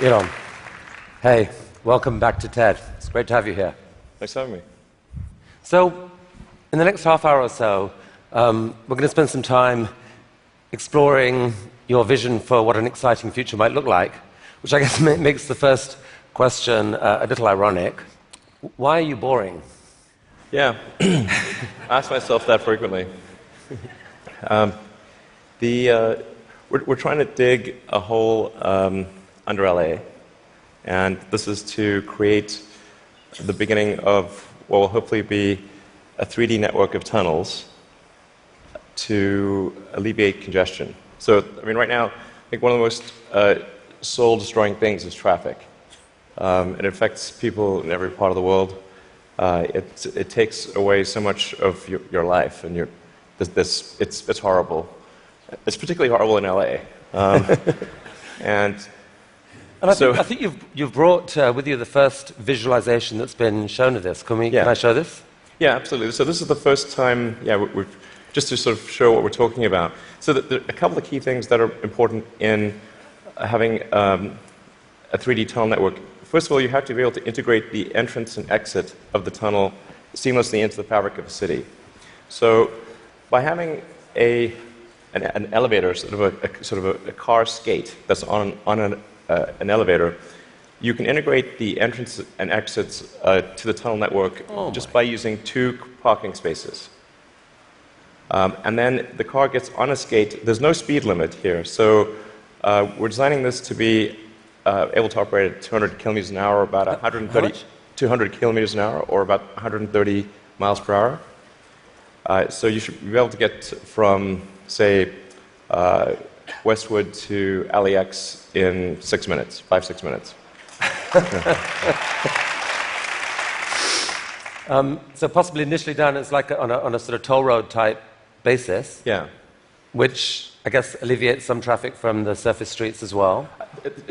Elon, hey, welcome back to TED. It's great to have you here. Thanks for having me. So, in the next half hour or so, we're going to spend some time exploring your vision for what an exciting future might look like, which I guess makes the first question a little ironic. Why are you boring? Yeah, I ask myself that frequently. We're trying to dig a hole under LA, and this is to create the beginning of what will hopefully be a 3D network of tunnels to alleviate congestion. So, I mean, right now, I think one of the most soul-destroying things is traffic. It affects people in every part of the world. It takes away so much of your life, and it's horrible. It's particularly horrible in LA. And I think you've brought with you the first visualization that's been shown of this. Can I show this? Yeah, absolutely. So this is the first time, just to sort of show what we're talking about. So there are a couple of key things that are important in having a 3D tunnel network. First of all, you have to be able to integrate the entrance and exit of the tunnel seamlessly into the fabric of a city. So by having an elevator, sort of a car skate that's on an elevator, you can integrate the entrance and exits to the tunnel network just by using 2 parking spaces. And then the car gets on a skate. There's no speed limit here, so we're designing this to be able to operate at 200 kilometers an hour, about 200 kilometers an hour, or about 130 miles per hour. So you should be able to get from, say, Westwood to LAX in 6 minutes, 5-6 minutes. So possibly initially done as like on a sort of toll road type basis. Yeah. Which I guess alleviates some traffic from the surface streets as well.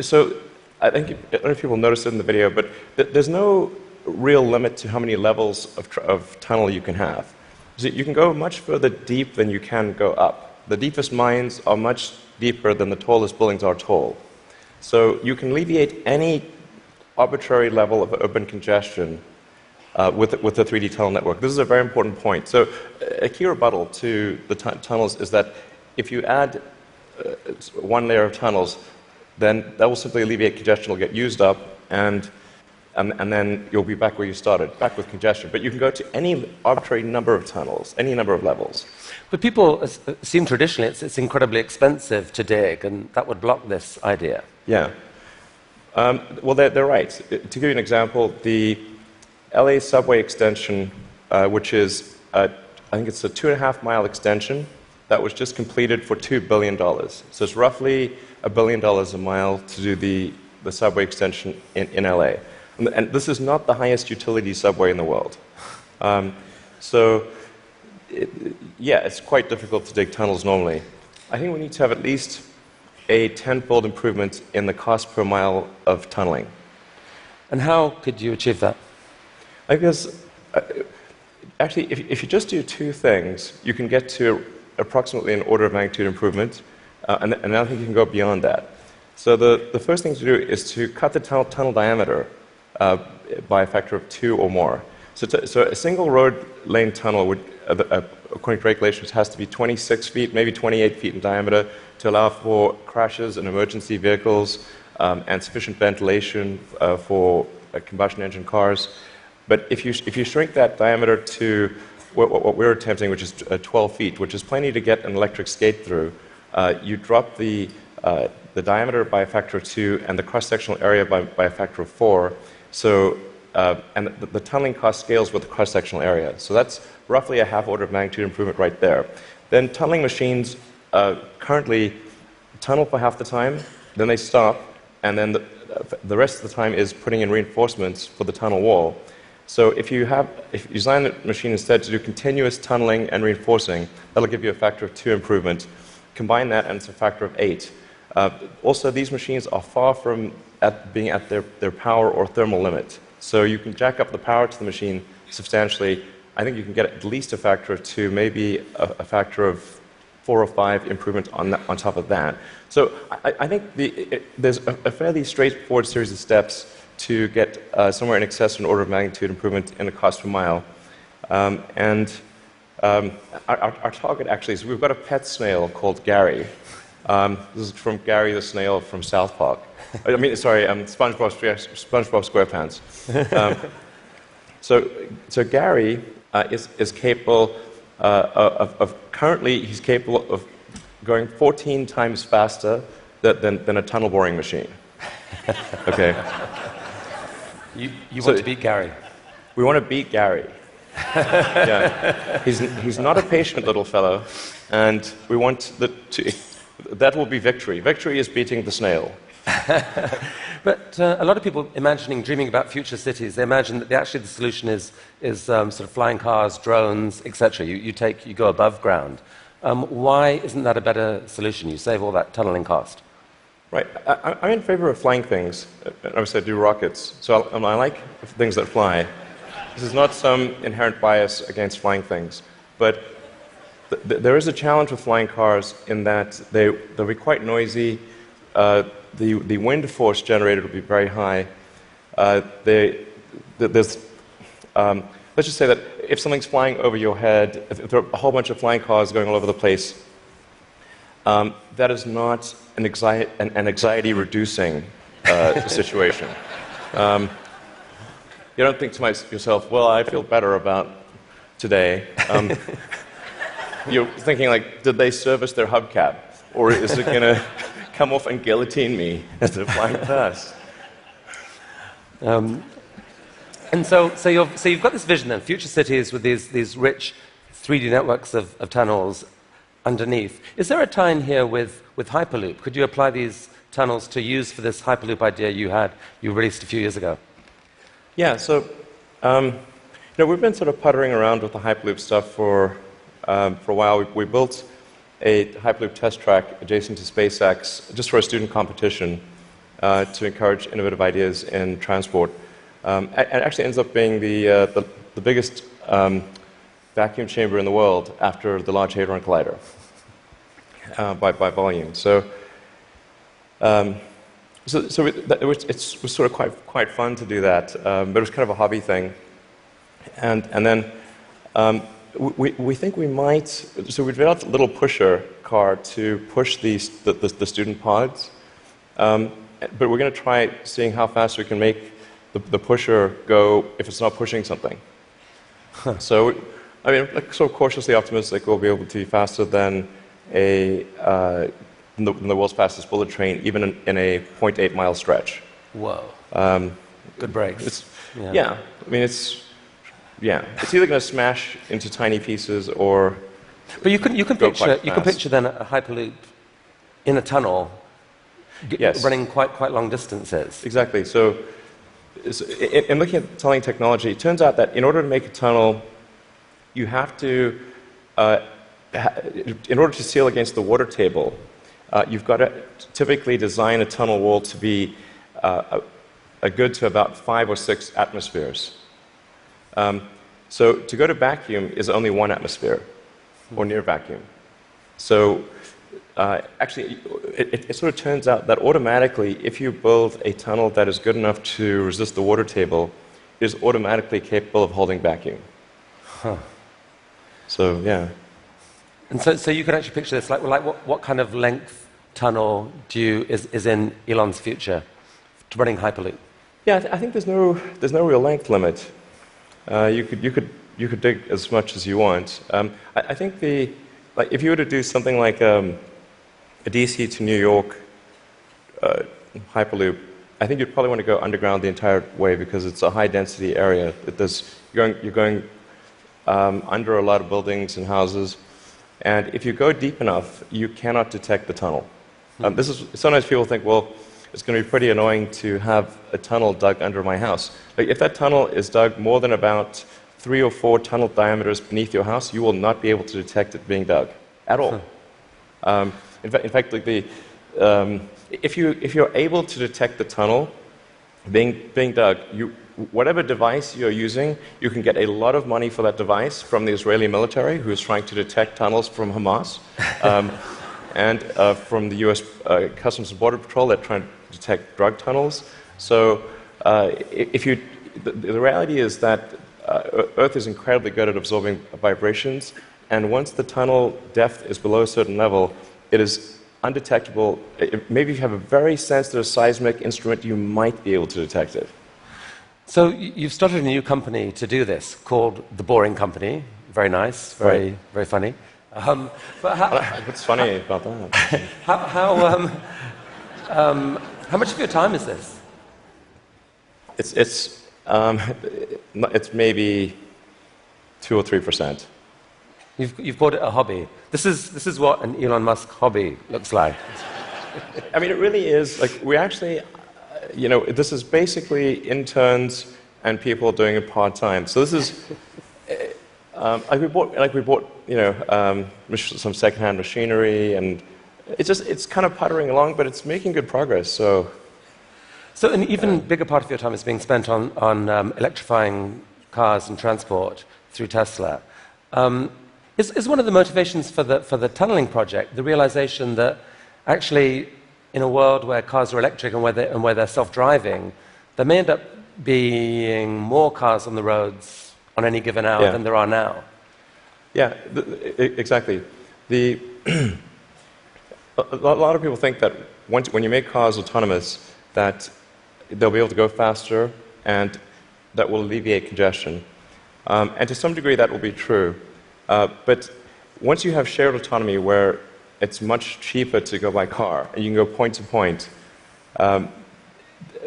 So I don't know if people noticed it in the video, but there's no real limit to how many levels of tunnel you can have. So you can go much further deep than you can go up. The deepest mines are much deeper than the tallest buildings are tall. So you can alleviate any arbitrary level of urban congestion with the 3D tunnel network. This is a very important point. So a key rebuttal to the tunnels is that if you add one layer of tunnels, then that will simply alleviate congestion. It'll get used up, and then you'll be back where you started, back with congestion. But you can go to any arbitrary number of tunnels, any number of levels. But people assume traditionally it's incredibly expensive to dig, and that would block this idea. Yeah. Well, they're right. To give you an example, the LA subway extension, which is, I think it's a 2.5-mile extension, that was just completed for $2 billion. So it's roughly $1 billion a mile to do the subway extension in LA. And this is not the highest utility subway in the world. It's quite difficult to dig tunnels normally. I think we need to have at least a 10-fold improvement in the cost per mile of tunneling. And how could you achieve that? I guess, actually, if you just do 2 things, you can get to approximately an order of magnitude improvement, and I think you can go beyond that. So the first thing to do is to cut the tunnel diameter by a factor of 2 or more. So a single road lane tunnel would, according to regulations, has to be 26 feet, maybe 28 feet in diameter to allow for crashes and emergency vehicles and sufficient ventilation for combustion engine cars. But if you shrink that diameter to what we're attempting, which is 12 feet, which is plenty to get an electric skate through, you drop the diameter by a factor of 2 and the cross-sectional area by a factor of 4. So, and the tunneling cost scales with the cross-sectional area. So that's roughly a half order of magnitude improvement right there. Then tunneling machines currently tunnel for half the time, then they stop, and then the rest of the time is putting in reinforcements for the tunnel wall. So if you design the machine instead to do continuous tunneling and reinforcing, that'll give you a factor of 2 improvement. Combine that, and it's a factor of 8. Also, these machines are far from being at their power or thermal limit. So you can jack up the power to the machine substantially. I think you can get at least a factor of 2, maybe a factor of 4 or 5 improvements on top of that. So I think there's a fairly straightforward series of steps to get somewhere in excess of an order of magnitude improvement in the cost per mile. Our target actually is we've got a pet snail called Gary. This is from Gary the snail from South Park. I mean, sorry, SpongeBob SquarePants. So Gary is capable currently he's capable of going 14 times faster than a tunnel boring machine. Okay. You want to beat Gary? We want to beat Gary. Yeah. He's not a patient little fellow, and we want that will be victory. Victory is beating the snail. But a lot of people dreaming about future cities, they imagine that actually the solution is sort of flying cars, drones, etc. You go above ground. Why isn't that a better solution? You save all that tunneling cost. Right. I'm in favor of flying things. Obviously, I do rockets, so I like things that fly. This is not some inherent bias against flying things, but there is a challenge with flying cars in that they'll be quite noisy. The wind force generated will be very high. Let's just say that if something's flying over your head, if there are a whole bunch of flying cars going all over the place, that is not an anxiety-reducing situation. You don't think to yourself, well, I feel better about today. You're thinking, like, did they service their hubcap? Or is it going to come off and guillotine me as they're flying past? And so you've got this vision then, future cities with these rich 3D networks of tunnels underneath. Is there a tie-in here with Hyperloop? Could you apply these tunnels to use for this Hyperloop idea you released a few years ago? Yeah, so we've been sort of puttering around with the Hyperloop stuff for a while. We built a Hyperloop test track adjacent to SpaceX just for a student competition to encourage innovative ideas in transport. It actually ends up being the biggest vacuum chamber in the world after the Large Hadron Collider by volume. It was sort of quite fun to do that, but it was kind of a hobby thing. And then we think we might. So we developed a little pusher car to push the student pods, but we're going to try seeing how fast we can make the pusher go if it's not pushing something. Huh. So, I mean, like, sort of cautiously optimistic we'll be able to be faster than the world's fastest bullet train, even in a 0.8-mile stretch. Whoa. Good brakes. Yeah. I mean, it's either going to smash into tiny pieces or. But you can picture then a Hyperloop in a tunnel, yes, running quite long distances. Exactly. So in looking at tunneling technology, it turns out that in order to make a tunnel, you have to, in order to seal against the water table, you've got to typically design a tunnel wall to be a good to about 5 or 6 atmospheres. So to go to vacuum is only 1 atmosphere, or near vacuum. So actually, it sort of turns out that automatically, if you build a tunnel that is good enough to resist the water table, it is automatically capable of holding vacuum. Huh. So, yeah. And so you can actually picture this, like what kind of length tunnel is in Elon's future to running Hyperloop? Yeah, I think there's no real length limit. You could dig as much as you want. I think if you were to do something like a DC to New York Hyperloop, I think you'd probably want to go underground the entire way because it's a high density area. You're going under a lot of buildings and houses, and if you go deep enough, you cannot detect the tunnel. Sometimes people think, well, it's going to be pretty annoying to have a tunnel dug under my house. Like, if that tunnel is dug more than about 3 or 4 tunnel diameters beneath your house, you will not be able to detect it being dug at all. In fact, like if you're able to detect the tunnel being dug, whatever device you're using, you can get a lot of money for that device from the Israeli military, who is trying to detect tunnels from Hamas, and from the U.S. Customs and Border Patrol that trying to detect drug tunnels. So the reality is that Earth is incredibly good at absorbing vibrations, and once the tunnel depth is below a certain level, it is undetectable. Maybe if you have a very sensitive seismic instrument, you might be able to detect it. So you've started a new company to do this called The Boring Company. Very nice, very funny. What's funny about that? How much of your time is this? It's maybe 2 or 3%. You've called it a hobby. This is what an Elon Musk hobby looks like. I mean, it really is. Like, we actually, this is basically interns and people doing it part-time. So this is, we bought some second-hand machinery, and it's kind of puttering along, but it's making good progress. So an even bigger part of your time is being spent on electrifying cars and transport through Tesla. Is one of the motivations for the tunneling project the realization that actually, in a world where cars are electric and where they're self-driving, there may end up being more cars on the roads on any given hour than there are now? Yeah, exactly. A lot of people think that when you make cars autonomous, that they'll be able to go faster and that will alleviate congestion. And to some degree, that will be true. But once you have shared autonomy where it's much cheaper to go by car and you can go point to point, the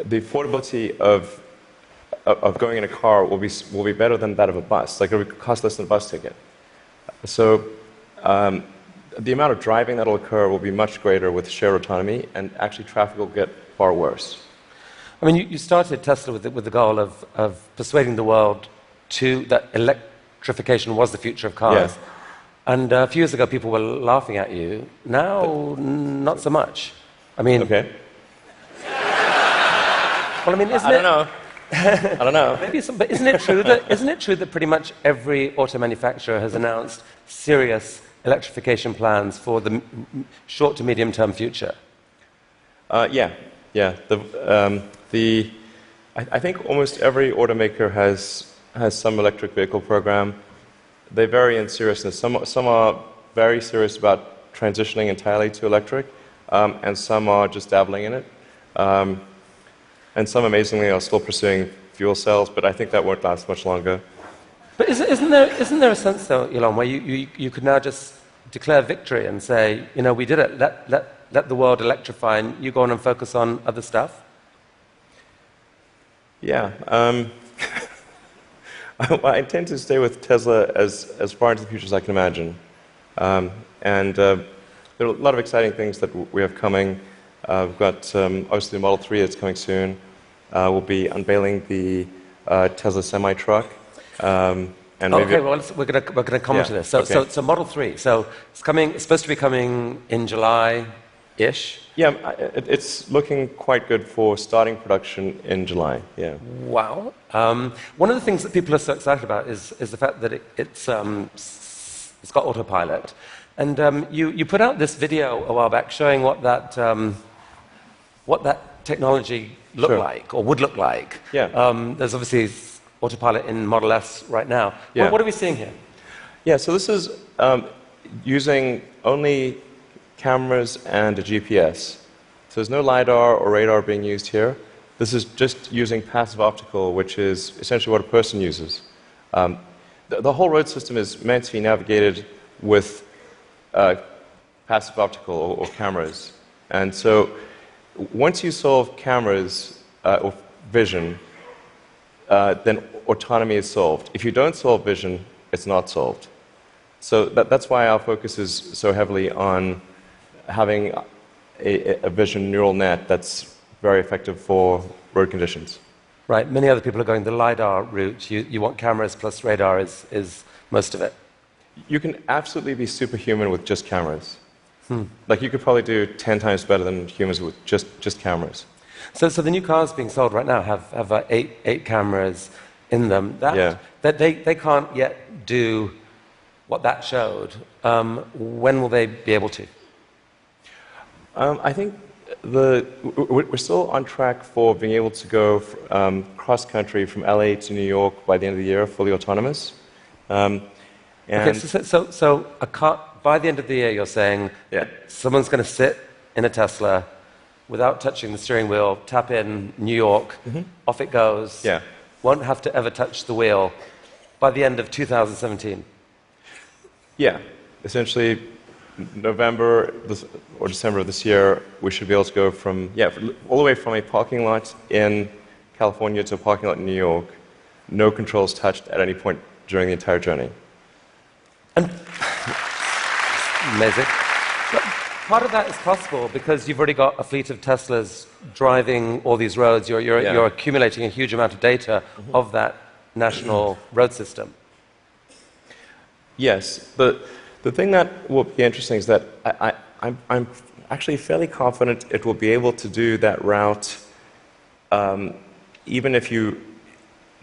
affordability of going in a car will be better than that of a bus. Like, it will cost less than a bus ticket. So the amount of driving that will occur will be much greater with shared autonomy, and actually traffic will get far worse. I mean, you started Tesla with the goal of persuading the world that electrification was the future of cars. Yeah. And a few years ago, people were laughing at you. Now, not so much. I mean... Okay. Well, I mean, I don't know. I don't know. But isn't it true that pretty much every auto manufacturer has announced serious electrification plans for the short to medium term future? Yeah. I think almost every automaker has some electric vehicle program. They vary in seriousness. Some are very serious about transitioning entirely to electric, and some are just dabbling in it. And some, amazingly, are still pursuing fuel cells, but I think that won't last much longer. But isn't there a sense, though, Elon, where you could now just declare victory and say, we did it, let the world electrify, and you go on and focus on other stuff? Yeah. I intend to stay with Tesla as far into the future as I can imagine. And there are a lot of exciting things that we have coming. We've got, obviously, the Model 3 that's coming soon. We'll be unveiling the Tesla semi-truck. And okay, well, we're going to come to this. So Model 3. So it's supposed to be coming in July-ish. Yeah, it's looking quite good for starting production in July. Yeah. Wow. One of the things that people are so excited about is the fact that it's got autopilot. And you put out this video a while back showing what that technology looked like, or would look like. Yeah. There's obviously autopilot in Model S right now. Yeah. What are we seeing here? Yeah, so this is using only cameras and a GPS. So there's no LiDAR or radar being used here. This is just using passive optical, which is essentially what a person uses. The whole road system is meant to be navigated with passive optical or cameras. And so once you solve cameras or vision, then autonomy is solved. If you don't solve vision, it's not solved. So that's why our focus is so heavily on having a vision neural net that's very effective for road conditions. Right. Many other people are going the LiDAR route. You want cameras plus radar is most of it. You can absolutely be superhuman with just cameras. Like, you could probably do 10 times better than humans with just cameras. So the new cars being sold right now have eight cameras in them. That they can't yet do what that showed. When will they be able to? I think we're still on track for being able to go cross-country from LA to New York by the end of the year, fully autonomous. Okay, so a car, by the end of the year, you're saying someone's going to sit in a Tesla without touching the steering wheel, tap in New York, off it goes, won't have to ever touch the wheel by the end of 2017. Yeah, essentially November or December of this year, we should be able to go from, all the way from a parking lot in California to a parking lot in New York, no controls touched at any point during the entire journey. And amazing. But part of that is possible because you've already got a fleet of Teslas driving all these roads. You're accumulating a huge amount of data of that national road system. Yes. The thing that will be interesting is that I'm actually fairly confident it will be able to do that route even if you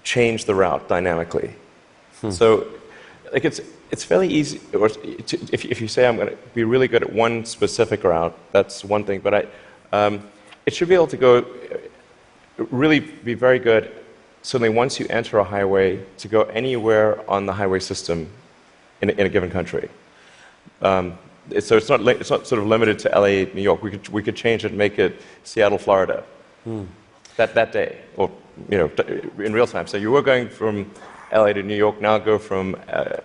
change the route dynamically. So like it's fairly easy. If you say I'm going to be really good at one specific route, that's one thing. But it should be able to go really be very good. Certainly, once you enter a highway, to go anywhere on the highway system in a given country. So it's not sort of limited to LA, New York. We could change it and make it Seattle, Florida, that day, or in real time. So you were going from LA to New York, now go from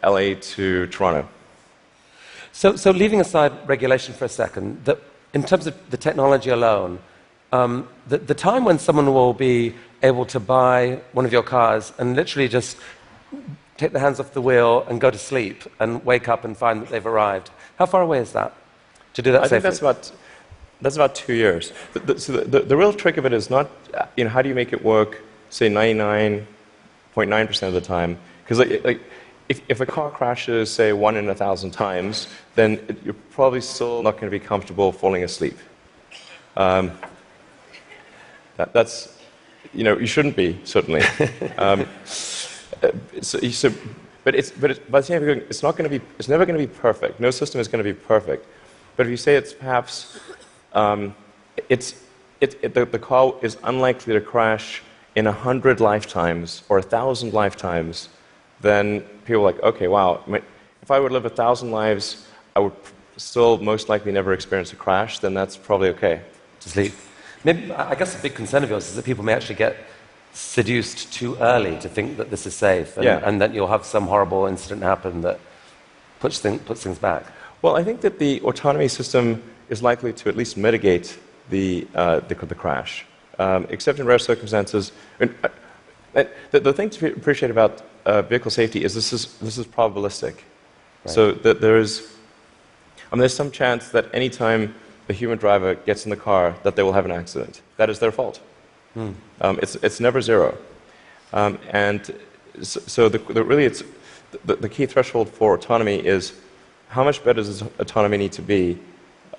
LA to Toronto. So leaving aside regulation for a second, in terms of the technology alone, the time when someone will be able to buy one of your cars and literally just take their hands off the wheel and go to sleep and wake up and find that they've arrived, how far away is that to do that safely? I think that's about 2 years. So the real trick of it is not, how do you make it work, say 99.9% of the time? Because if a car crashes, say 1 in 1,000 times, then you're probably still not going to be comfortable falling asleep. That's, you shouldn't be, certainly. But by the same time, it's never going to be perfect. No system is going to be perfect. But if you say it's perhaps, the car is unlikely to crash in 100 lifetimes or 1,000 lifetimes, then people are like, okay, wow, if I would live 1,000 lives, I would still most likely never experience a crash, then that's probably okay. To sleep. Maybe, I guess a big concern of yours is that people may actually get seduced too early to think that this is safe, and that you'll have some horrible incident happen that puts things back. Well, I think that the autonomy system is likely to at least mitigate the crash, except in rare circumstances. The thing to appreciate about vehicle safety is this is probabilistic. Right. So that there's some chance that any time a human driver gets in the car that they will have an accident. That is their fault. It's never zero. And so the key threshold for autonomy is how much better does autonomy need to be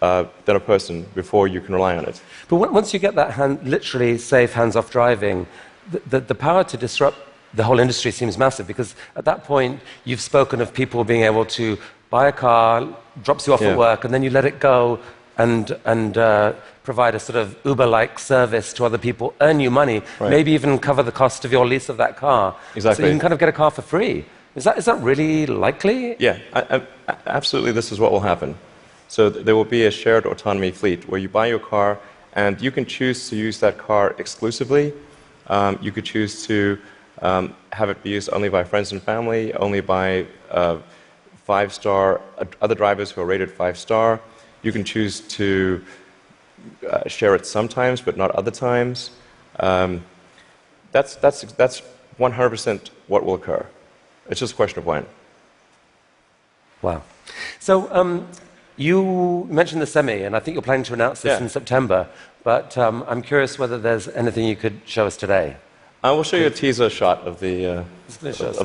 than a person before you can rely on it. But once you get that literally safe hands-off driving, the power to disrupt the whole industry seems massive, because at that point you've spoken of people being able to buy a car, drops you off at work, and then you let it go and provide a sort of Uber-like service to other people, earn you money, maybe even cover the cost of your lease of that car. Exactly. So you can kind of get a car for free. Is that really likely? Yeah, absolutely. This is what will happen. So there will be a shared autonomy fleet where you buy your car and you can choose to use that car exclusively. You could choose to have it be used only by friends and family, only by 5-star other drivers who are rated 5-star. You can choose to share it sometimes, but not other times. That's 100% what will occur. It's just a question of when. Wow. So you mentioned the Semi, and I think you're planning to announce this in September. But I'm curious whether there's anything you could show us today. I will show you a teaser shot of the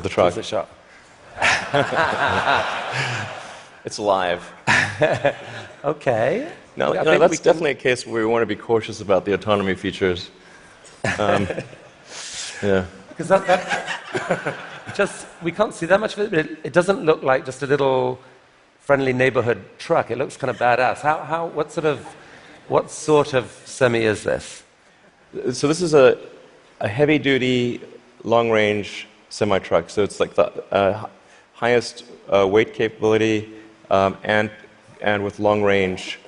truck. Teaser shot. It's live. Okay. No, that's definitely a case where we want to be cautious about the autonomy features. Yeah. Because we can't see that much of it, but it doesn't look like just a little friendly neighborhood truck. It looks kind of badass. What sort of semi is this? So this is a heavy-duty, long-range semi-truck. So it's like the highest weight capability and with long range.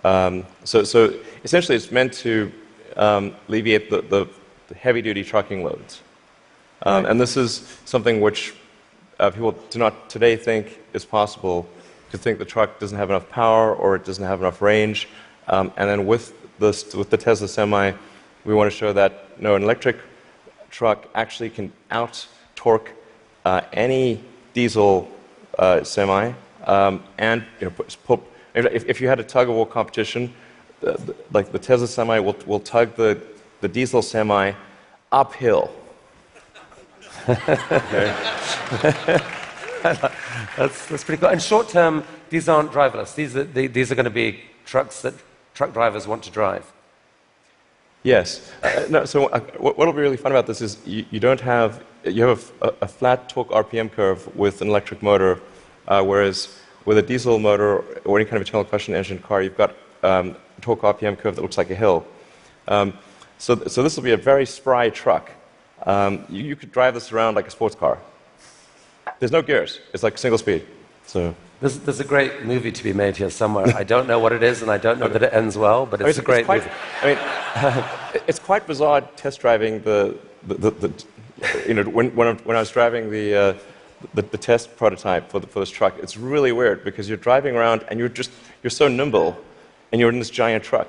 So essentially, it's meant to alleviate the heavy-duty trucking loads. Right. And this is something which people do not today think is possible, to think the truck doesn't have enough power or it doesn't have enough range. And then with the Tesla Semi, we want to show that an electric truck actually can out-torque any diesel semi. And if you had a tug-of-war competition, like the Tesla Semi will tug the diesel semi uphill. Okay. That's pretty cool. And short term, these aren't driverless. These are going to be trucks that truck drivers want to drive. Yes. So what'll be really fun about this is you have a flat torque RPM curve with an electric motor, whereas with a diesel motor or any kind of internal combustion engine car, you've got a torque RPM curve that looks like a hill. So this will be a very spry truck. You could drive this around like a sports car. There's no gears. It's like single speed. So there's a great movie to be made here somewhere. I don't know what it is, and I don't know that it ends well, but it's a great movie. It's quite bizarre test driving when I was driving the test prototype for this truck. It's really weird because you're driving around and you're so nimble, and you're in this giant truck.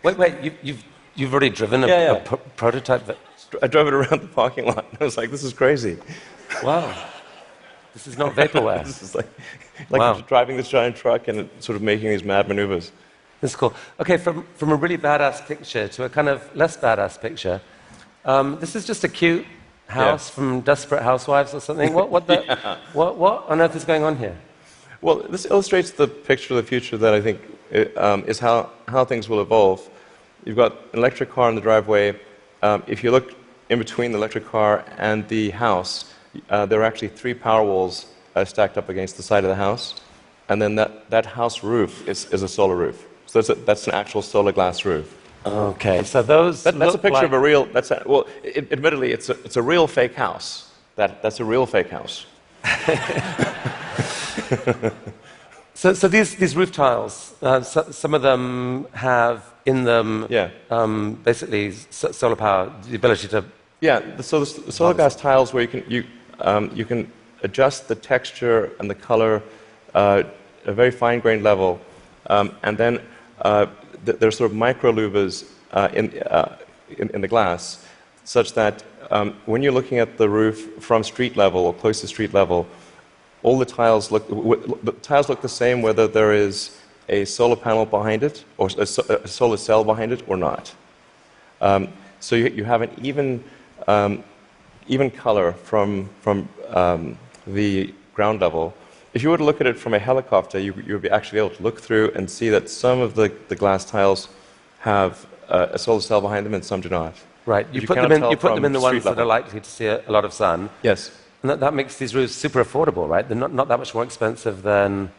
Wait, you've already driven a prototype? I drove it around the parking lot. I was like, this is crazy. Wow. This is not vaporware. This is like wow. Driving this giant truck and sort of making these mad maneuvers. This is cool. Okay, from a really badass picture to a kind of less badass picture. This is just a cute house from Desperate Housewives or something. What on earth is going on here? Well, this illustrates the picture of the future that I think is how things will evolve. You've got an electric car in the driveway. If you look in between the electric car and the house, there are actually 3 power walls stacked up against the side of the house, and then that house roof is a solar roof. So that's an actual solar glass roof. Okay, so that's a picture of a real. Admittedly, it's a real fake house. That's a real fake house. So these roof tiles, some of them have in them basically solar power, the ability to. Yeah, so the solar glass tiles where you can adjust the texture and the color at a very fine-grained level, and then there are sort of micro louvers in the glass, such that when you're looking at the roof from street level or close to street level, all the tiles look the same whether there is a solar panel behind it or a solar cell behind it or not. So you have an even color from the ground level. If you were to look at it from a helicopter, you would be actually able to look through and see that some of the glass tiles have a solar cell behind them and some do not. Right. You put them in the ones that are likely to see a lot of sun. Yes. And that makes these roofs super affordable, right? They're not that much more expensive than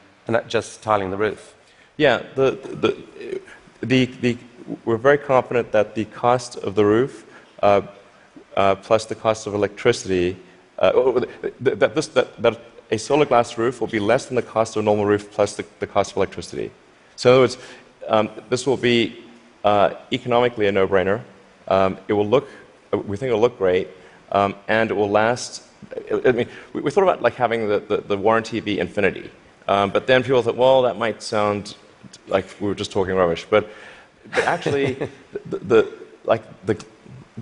just tiling the roof. Yeah. We're very confident that the cost of the roof plus the cost of electricity, that a solar glass roof will be less than the cost of a normal roof plus the cost of electricity. So in other words, this will be economically a no-brainer. We think it will look great, and it will last. I mean, we thought about like having the warranty be infinity, but then people thought, well, that might sound like we were just talking rubbish. But actually,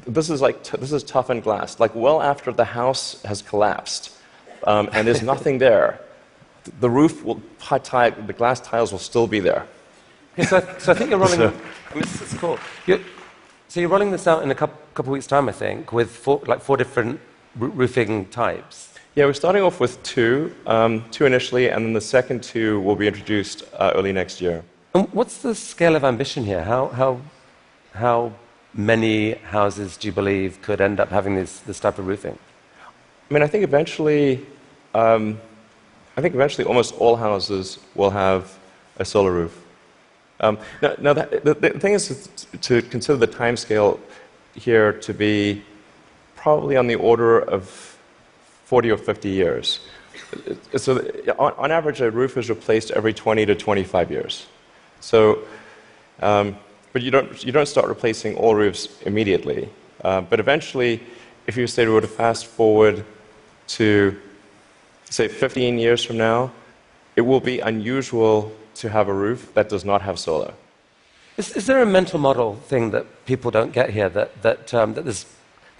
this is toughened glass. Like well after the house has collapsed, and there's nothing there, the roof the glass tiles will still be there. Okay, so I think you're rolling. This is cool. So you're rolling this out in a couple weeks' time, I think, with four different roofing types. Yeah, we're starting off with two initially, and then the second 2 will be introduced early next year. And what's the scale of ambition here? How many houses do you believe could end up having this type of roofing? I mean, I think eventually almost all houses will have a solar roof. Now the thing is to consider the time scale here to be probably on the order of 40 or 50 years. So on average, a roof is replaced every 20 to 25 years. So, but you don't start replacing all roofs immediately. But eventually, if you say we were to fast forward to, say, 15 years from now, it will be unusual to have a roof that does not have solar. Is there a mental model thing that people don't get here that there's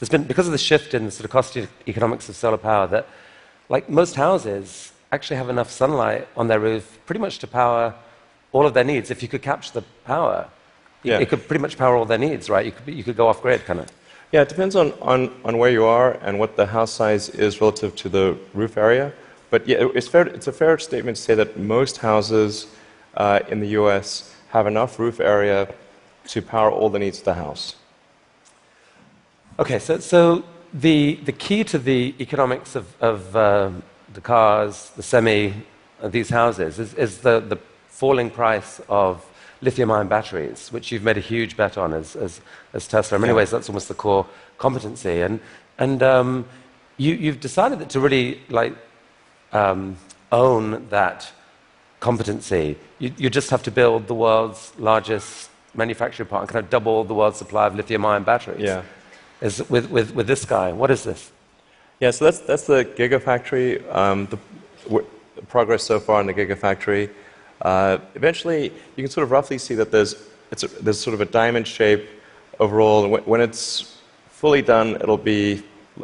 been, because of the shift in the sort of cost economics of solar power, that like most houses actually have enough sunlight on their roof pretty much to power all of their needs. If you could capture the power, it could pretty much power all their needs, right? You could go off grid, kind of. Yeah, it depends on where you are and what the house size is relative to the roof area. But yeah, it's a fair statement to say that most houses in the US have enough roof area to power all the needs of the house. Okay, so the key to the economics of the cars, the these houses, is the falling price of lithium-ion batteries, which you've made a huge bet on as Tesla. In many ways, that's almost the core competency. And you've decided that to really own that competency, you just have to build the world's largest manufacturing plant and kind of double the world's supply of lithium-ion batteries. Yeah. With this guy. What is this? Yeah, so that's the Gigafactory, the progress so far in the Gigafactory. Eventually, you can sort of roughly see that there's sort of a diamond shape overall, and when it's fully done, it'll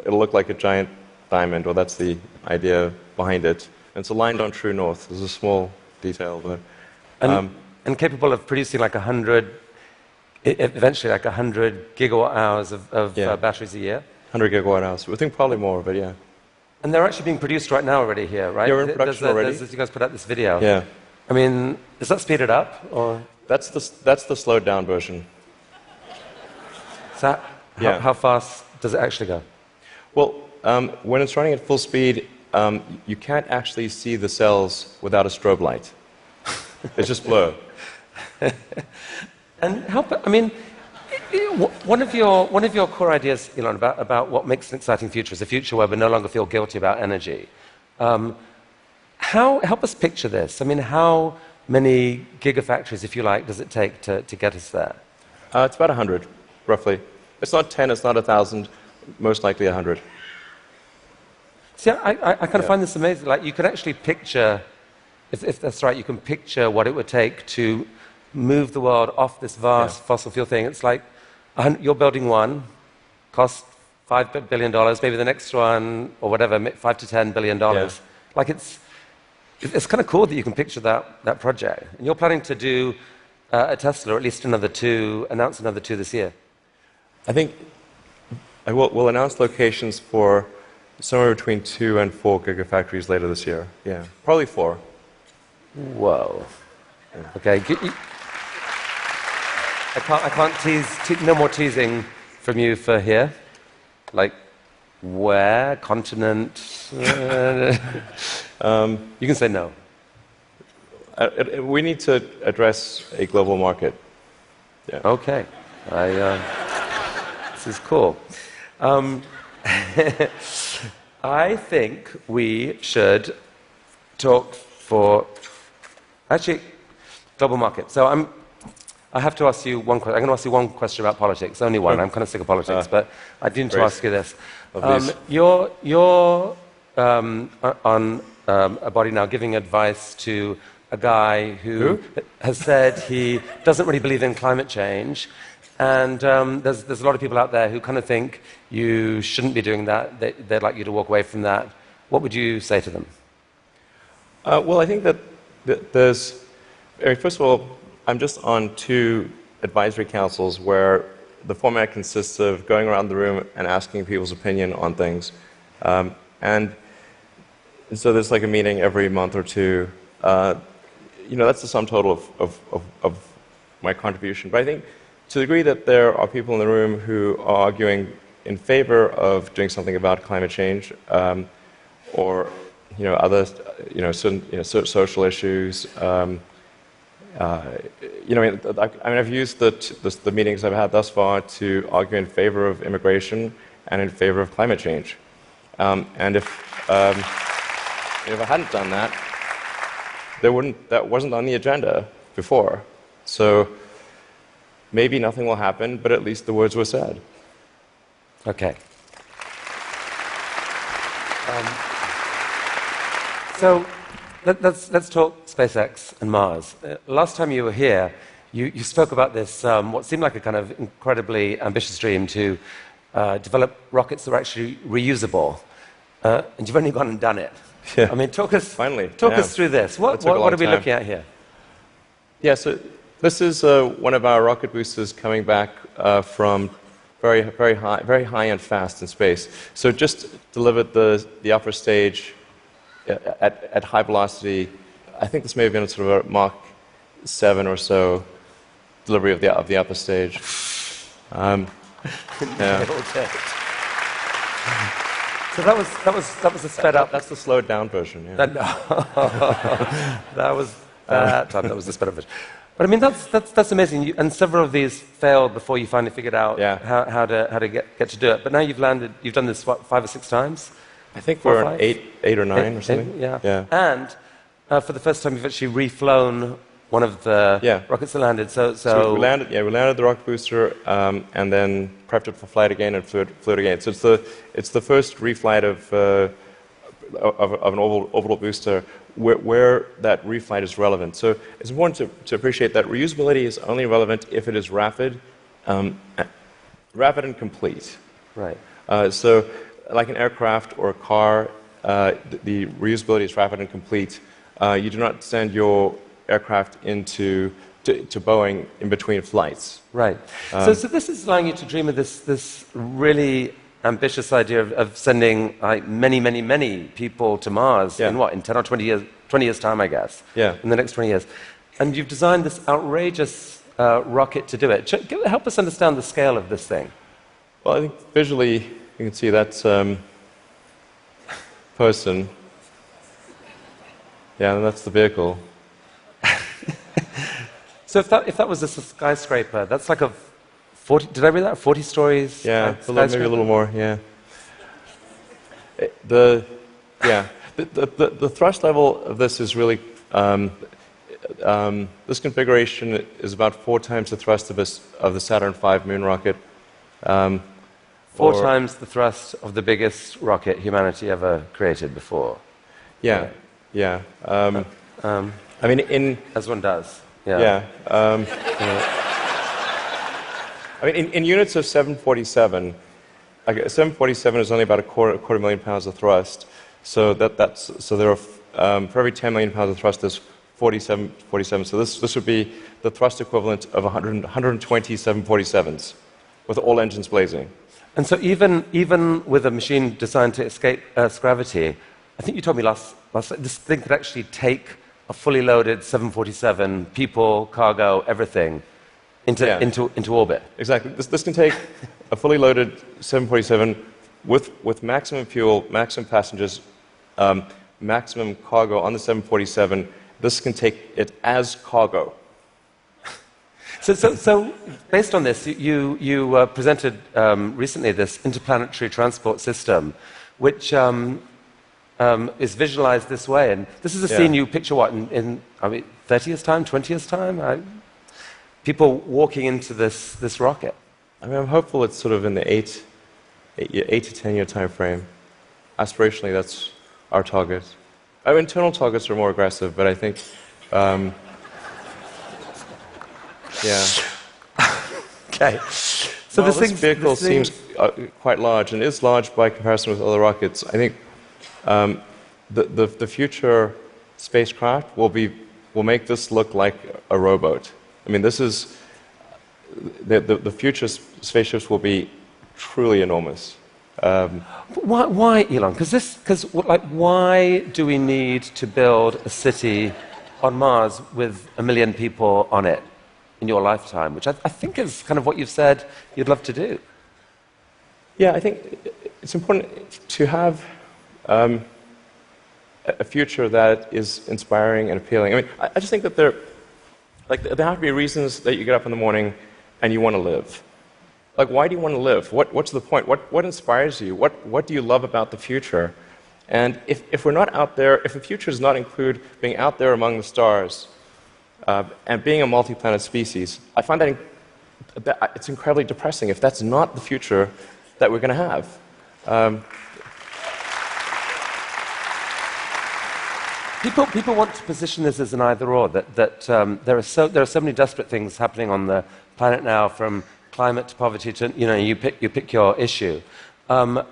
look like a giant diamond, or that's the idea behind it. And it's aligned on true north. There's a small detail, but and capable of producing eventually 100 gigawatt hours of batteries a year. 100 gigawatt hours. We think probably more, but yeah. And they're actually being produced right now already here, right? Yeah, we're in production already. You guys put out this video. Yeah. I mean, is that speeded up, or? That's the slowed down version. So how fast does it actually go? Well, when it's running at full speed, you can't actually see the cells without a strobe light. It's just blur. And I mean, one of your core ideas, Elon, about what makes an exciting future is a future where we no longer feel guilty about energy. Help us picture this. I mean, how many gigafactories, if you like, does it take to get us there? It's about 100, roughly. It's not 10, it's not 1,000, most likely 100. See, I kind of find this amazing. Like, you can actually picture, if that's right, you can picture what it would take to move the world off this vast fossil fuel thing. It's like you're building one, costs $5 billion, maybe the next one, or whatever, $5 to $10 billion. Yeah. Like, it's kind of cool that you can picture that project. And you're planning to do a Tesla, or at least announce another two this year. I think we'll announce locations for somewhere between 2 and 4 gigafactories later this year. Yeah, probably 4. Whoa. Okay. I can't tease. No more teasing from you for here. Like, where? Continent? You can say no. We need to address a global market. Yeah. Okay. This is cool. I think we should talk for global market. So I have to ask you one question. I'm going to ask you one question about politics. Only one. I'm kind of sick of politics, but I do need to ask you this. You're on a body now giving advice to a guy who has said he doesn't really believe in climate change. And there's a lot of people out there who kind of think you shouldn't be doing that. They'd like you to walk away from that. What would you say to them? Well, I think that first of all, I'm just on 2 advisory councils where the format consists of going around the room and asking people's opinion on things. And so there's like a meeting every month or 2. that's the sum total of my contribution. But I think to the degree that there are people in the room who are arguing in favor of doing something about climate change, or other certain social issues. I've used the meetings I've had thus far to argue in favor of immigration and in favor of climate change. And if I hadn't done that, that wasn't on the agenda before. So maybe nothing will happen, but at least the words were said. Okay. So let's talk SpaceX and Mars. Last time you were here, you spoke about this, what seemed like a kind of incredibly ambitious dream to develop rockets that are actually reusable. And you've only gone and done it. Yeah. I mean, talk us through this. What are we looking at here? Yeah, so this is one of our rocket boosters coming back from very high and fast in space. So just delivered the upper stage at high velocity. I think this may have been sort of a Mach 7 or so delivery of the upper stage. Yeah. So that was a sped up. That's the slowed down version. Yeah. That was the sped up version. But I mean, that's amazing. And several of these failed before you finally figured out how to get to do it. But now you've landed. You've done this 5 or 6 times. I think we're on 8 or 9 or something. Yeah. And for the first time, you've actually reflown one of the rockets that landed. So we landed the rocket booster, and then prepped it for flight again and flew it again. So it's the first reflight of an orbital booster where that reflight is relevant. So it's important to appreciate that reusability is only relevant if it is rapid and complete. Right. So like an aircraft or a car, the reusability is rapid and complete. You do not send your aircraft to Boeing in between flights. Right. So this is allowing you to dream of this really ambitious idea of sending many people to Mars in 10 or 20 years time, I guess. Yeah. In the next 20 years. And you've designed this outrageous rocket to do it. Help us understand the scale of this thing. Well, I think visually you can see that's person. Yeah, and that's the vehicle. So if that was a skyscraper, that's like a 40. Did I read that? 40 stories. Yeah, maybe a little more. Yeah. The thrust level of this is really this configuration is about 4 times the thrust of the Saturn V moon rocket. 4 times the thrust of the biggest rocket humanity ever created before. Yeah. I mean, as one does. Yeah. I mean, in units of 747, 747 is only about a quarter million pounds of thrust. So so there are for every 10 million pounds of thrust, there's 47. So this would be the thrust equivalent of 120 747s, with all engines blazing. And so even with a machine designed to escape Earth's gravity, I think you told me last this thing could actually take a fully loaded 747, people, cargo, everything, into orbit. Exactly. This can take a fully loaded 747 with maximum fuel, maximum passengers, maximum cargo on the 747. This can take it as cargo. So based on this, you presented recently this interplanetary transport system, which is visualized this way. And this is a scene you picture, in 30 years' time, 20 years' time? People walking into this rocket. I mean, I'm hopeful it's sort of in the 8 to 10 year time frame. Aspirationally, that's our target. Our internal targets are more aggressive, but I think, Okay. So this vehicle seems quite large, and is large by comparison with other rockets. I think the future spacecraft will make this look like a rowboat. I mean, this is the future spaceships will be truly enormous. Why, Elon? Because why do we need to build a city on Mars with 1 million people on it in your lifetime, which I think is kind of what you've said you'd love to do. Yeah, I think it's important to have a future that is inspiring and appealing. I mean, I just think that there have to be reasons that you get up in the morning and you want to live. Like, why do you want to live? What's the point? What inspires you? What do you love about the future? And if we're not out there, if the future does not include being out there among the stars and being a multi-planet species, I find that it's incredibly depressing if that's not the future that we're going to have. People want to position this as an either-or, that there are so many desperate things happening on the planet now, from climate to poverty to, you pick your issue. And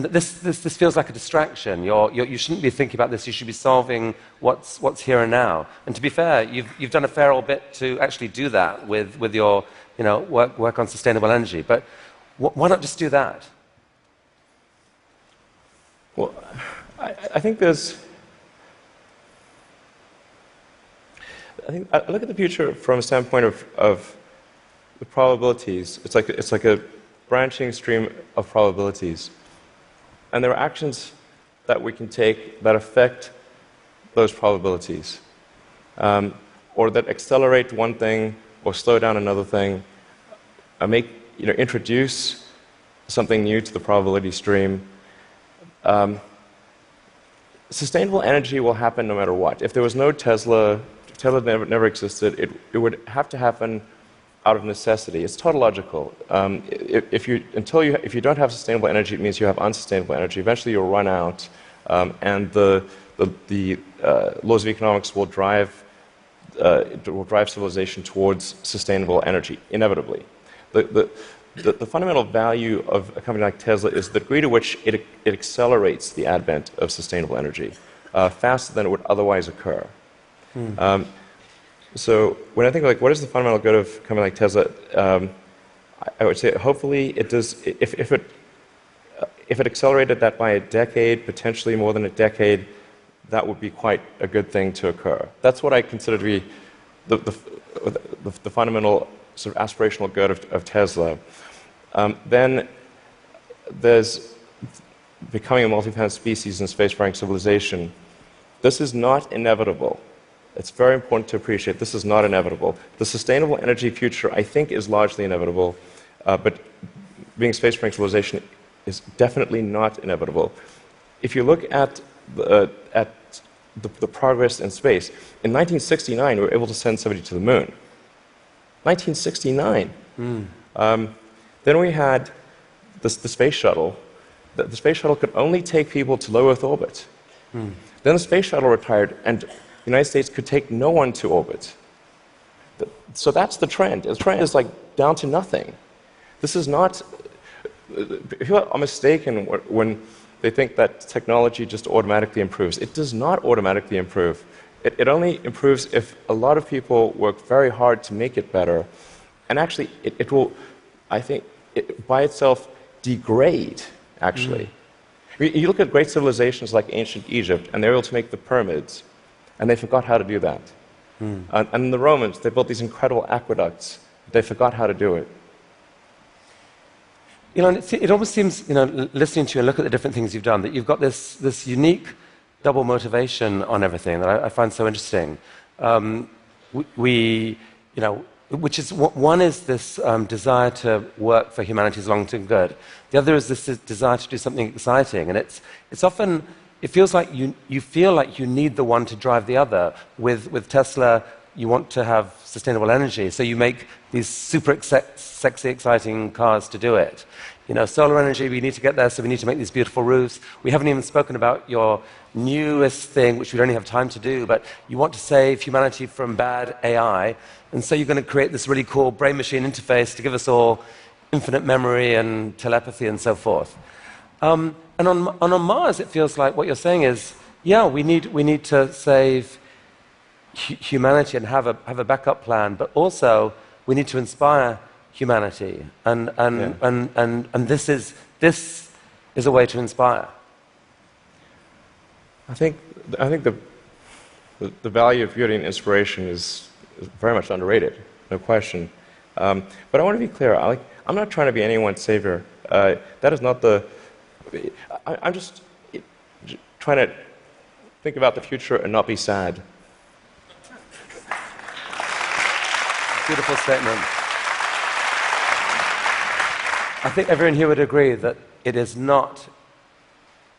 this feels like a distraction. You shouldn't be thinking about this. You should be solving what's here and now. And to be fair, you've done a fair old bit to actually do that with your work on sustainable energy. But why not just do that? Well, I think there's. I look at the future from a standpoint of the probabilities. It's like a branching stream of probabilities. And there are actions that we can take that affect those probabilities, or that accelerate one thing or slow down another thing, introduce something new to the probability stream. Sustainable energy will happen no matter what. If there was no Tesla, if Tesla never existed, it would have to happen out of necessity. It's tautological. If you don't have sustainable energy, it means you have unsustainable energy. Eventually, you'll run out, and the laws of economics will drive civilization towards sustainable energy inevitably. The fundamental value of a company like Tesla is the degree to which it accelerates the advent of sustainable energy faster than it would otherwise occur. So when I think what is the fundamental good of a company like Tesla, I would say hopefully it does. If it accelerated that by a decade, potentially more than a decade, that would be quite a good thing to occur. That's what I consider to be the fundamental sort of aspirational good of Tesla. Then there's becoming a multi-planet species and spacefaring civilization. This is not inevitable. It's very important to appreciate this is not inevitable. The sustainable energy future, I think, is largely inevitable, but being a spacefaring civilization is definitely not inevitable. If you look at the progress in space, in 1969 we were able to send somebody to the moon. 1969. Then we had the space shuttle. The space shuttle could only take people to low Earth orbit. Then the space shuttle retired, and the United States could take no one to orbit. So that's the trend. The trend is down to nothing. This is not. People are mistaken when they think that technology just automatically improves. It does not automatically improve. It only improves if a lot of people work very hard to make it better. And actually, it will, I think, by itself degrade, actually. You look at great civilizations like ancient Egypt, and they're able to make the pyramids, and they forgot how to do that. And the Romans, they built these incredible aqueducts. They forgot how to do it. It almost seems, listening to you and look at the different things you've done, that you've got this unique double motivation on everything that I find so interesting. Which is, one is this desire to work for humanity's long-term good. The other is this desire to do something exciting. And it's often, it feels like you feel like you need the one to drive the other. With Tesla, you want to have sustainable energy, so you make these super sexy, exciting cars to do it. Solar energy, we need to get there, so we need to make these beautiful roofs. We haven't even spoken about your newest thing, which we don't have time to do, but you want to save humanity from bad AI, and so you're going to create this really cool brain-machine interface to give us all infinite memory and telepathy and so forth. And on Mars, it feels like what you're saying is, yeah, we need to save humanity and have a backup plan, but also we need to inspire humanity, and this is a way to inspire. I think the value of beauty and inspiration is very much underrated, no question. But I want to be clear. I'm not trying to be anyone's savior. That is not the... I'm just trying to think about the future and not be sad. Beautiful statement. I think everyone here would agree that it is not...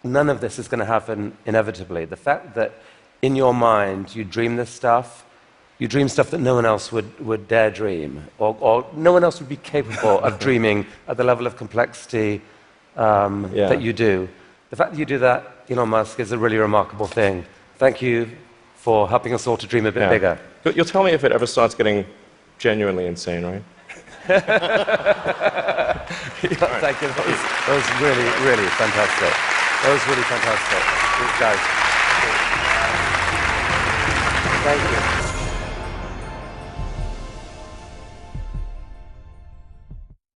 None of this is going to happen inevitably. The fact that in your mind you dream this stuff, you dream stuff that no one else would dare dream, or no one else would be capable of dreaming at the level of complexity that you do. The fact that you do that, Elon Musk, is a really remarkable thing. Thank you for helping us all to dream a bit bigger. You'll tell me if it ever starts getting genuinely insane, right? Thank you. That was really, really fantastic. That was really fantastic. Thanks, guys. Thank you.